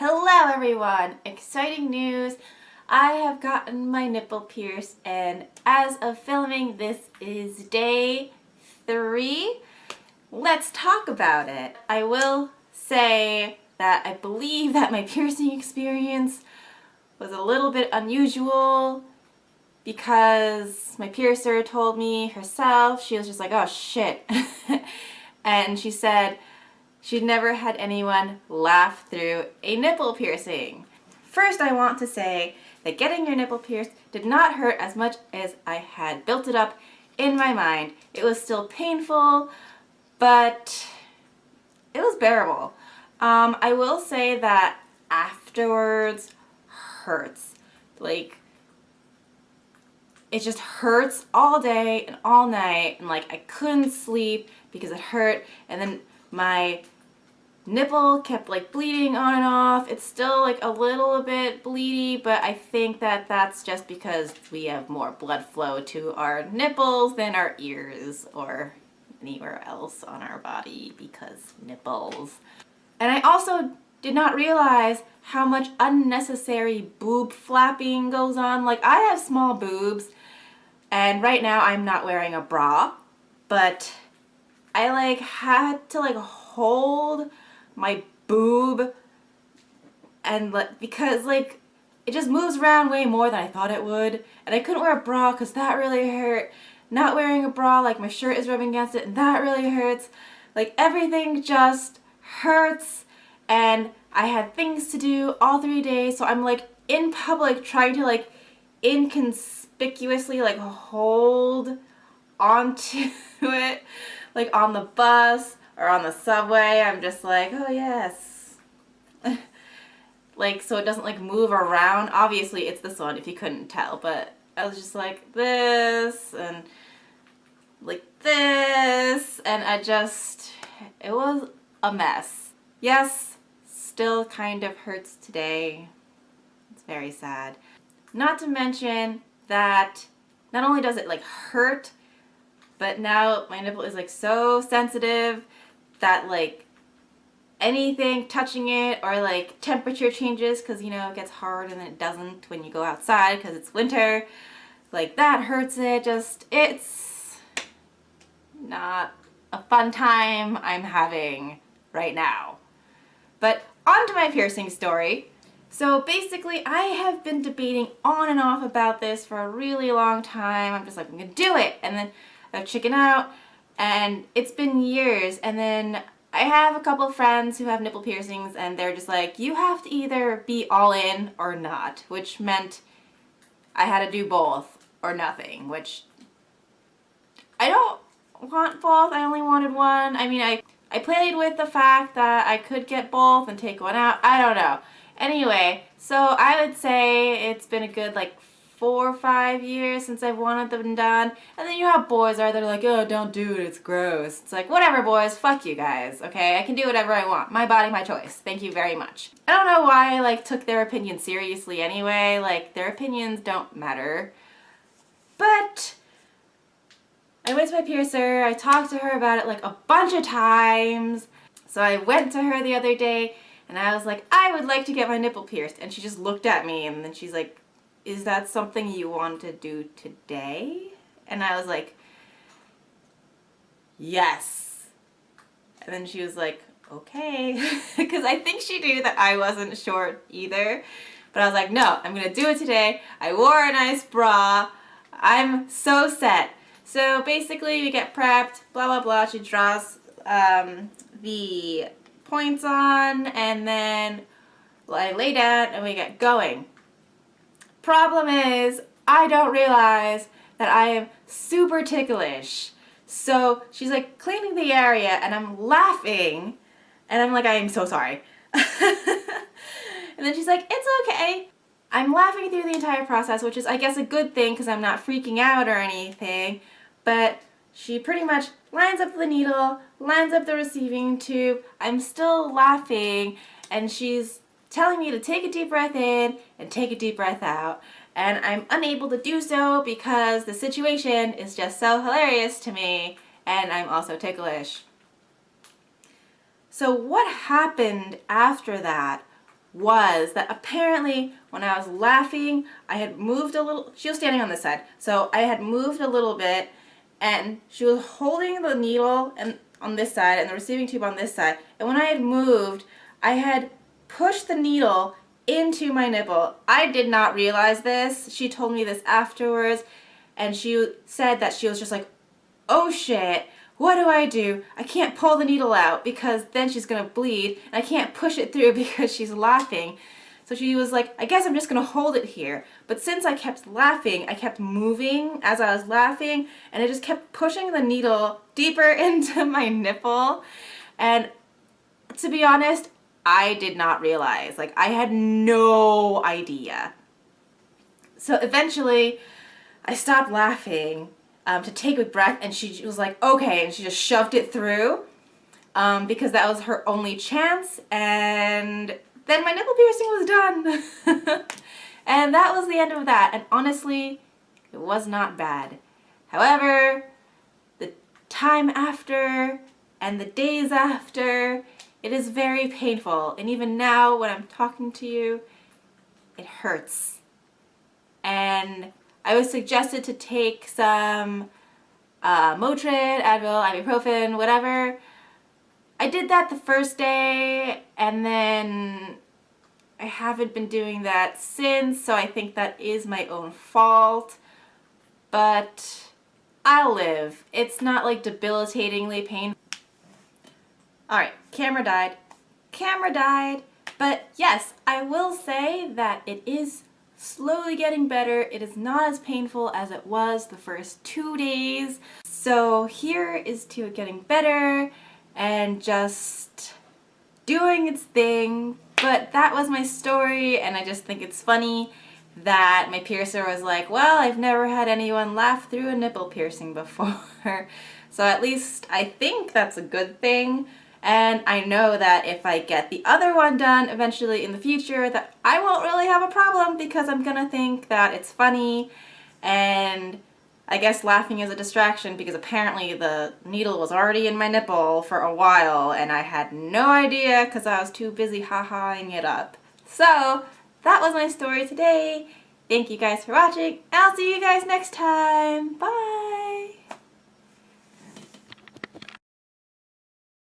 Hello everyone! Exciting news! I have gotten my nipple pierced, and as of filming, this is day 3. Let's talk about it. I will say that I believe that my piercing experience was a little bit unusual because my piercer told me herself, she was just like, oh shit. And she said she'd never had anyone laugh through a nipple piercing. First, I want to say that getting your nipple pierced did not hurt as much as I had built it up in my mind. It was still painful, but it was bearable. I will say that afterwards hurts. Like, it just hurts all day and all night, and like I couldn't sleep because it hurt, and then my nipple kept like bleeding on and off. It's still like a little bit bleedy, but I think that that's just because we have more blood flow to our nipples than our ears or anywhere else on our body because nipples. And I also did not realize how much unnecessary boob flapping goes on. Like, I have small boobs, and right now I'm not wearing a bra, but I like had to like hold my boob and because like it just moves around way more than I thought it would, and I couldn't wear a bra because that really hurt. Not wearing a bra, like my shirt is rubbing against it and that really hurts. Like, everything just hurts, and I had things to do all 3 days, so I'm like in public trying to like inconspicuously like hold onto it, like on the bus or on the subway. I'm just like, oh yes. Like, so it doesn't like move around. Obviously it's this one if you couldn't tell, but I was just like this and like this, and it was a mess. Yes, still kind of hurts today. It's very sad. Not to mention that not only does it like hurt, but now my nipple is like so sensitive that like anything touching it or like temperature changes, because you know it gets hard and then it doesn't when you go outside because it's winter, like that hurts it. It's not a fun time I'm having right now. But on to my piercing story. So basically, I have been debating on and off about this for a really long time. I'm just like, I'm gonna do it, and then I chicken out, and it's been years. And then I have a couple of friends who have nipple piercings, and they're just like, you have to either be all in or not, which meant I had to do both or nothing, which I don't want both. I only wanted one. I mean, I played with the fact that I could get both and take one out. I don't know. Anyway, so I would say it's been a good like 4 or 5 years since I've wanted them done. And then you know how boys are, they're like, oh, don't do it, it's gross. It's like, whatever boys, fuck you guys, okay? I can do whatever I want. My body, my choice. Thank you very much. I don't know why I like took their opinion seriously anyway. Like, their opinions don't matter. But I went to my piercer, I talked to her about it like a bunch of times. So I went to her the other day and I was like, I would like to get my nipple pierced. And she just looked at me and then she's like, is that something you want to do today? And I was like, yes. And then she was like, okay. Because I think she knew that I wasn't sure either. But I was like, no, I'm going to do it today. I wore a nice bra. I'm so set. So basically we get prepped, blah, blah, blah. She draws the points on, and then I lay down and we get going. Problem is, I don't realize that I am super ticklish. So she's like cleaning the area and I'm laughing and I'm like, I am so sorry. And then she's like, it's okay. I'm laughing through the entire process, which is I guess a good thing because I'm not freaking out or anything. But she pretty much lines up the needle, lines up the receiving tube. I'm still laughing, and she's telling me to take a deep breath in and take a deep breath out. And I'm unable to do so because the situation is just so hilarious to me, and I'm also ticklish. So what happened after that was that apparently when I was laughing, I had moved a little. She was standing on this side, so I had moved a little bit, and she was holding the needle and on this side and the receiving tube on this side. And when I had moved, I had pushed the needle into my nipple. I did not realize this. She told me this afterwards, and she said that she was just like, oh shit, what do? I can't pull the needle out because then she's gonna bleed, and I can't push it through because she's laughing. So she was like, I guess I'm just gonna hold it here. But since I kept laughing, I kept moving as I was laughing, and I just kept pushing the needle deeper into my nipple. And to be honest, I did not realize. Like, I had no idea. So eventually, I stopped laughing to take a breath, and she was like, okay, and she just shoved it through because that was her only chance, and then my nipple piercing was done. And that was the end of that, and honestly, it was not bad. However, the time after and the days after, it is very painful, and even now when I'm talking to you, it hurts. And I was suggested to take some Motrin, Advil, ibuprofen, whatever. I did that the first day, and then I haven't been doing that since, so I think that is my own fault. But I'll live. It's not like debilitatingly painful. Alright, camera died. Camera died. But yes, I will say that it is slowly getting better. It is not as painful as it was the first 2 days. So here is to it getting better and just doing its thing. But that was my story, and I just think it's funny that my piercer was like, well, I've never had anyone laugh through a nipple piercing before. So at least I think that's a good thing. And I know that if I get the other one done eventually in the future, that I won't really have a problem because I'm gonna think that it's funny, and I guess laughing is a distraction because apparently the needle was already in my nipple for a while and I had no idea because I was too busy ha-haing it up. So that was my story today. Thank you guys for watching. I'll see you guys next time. Bye!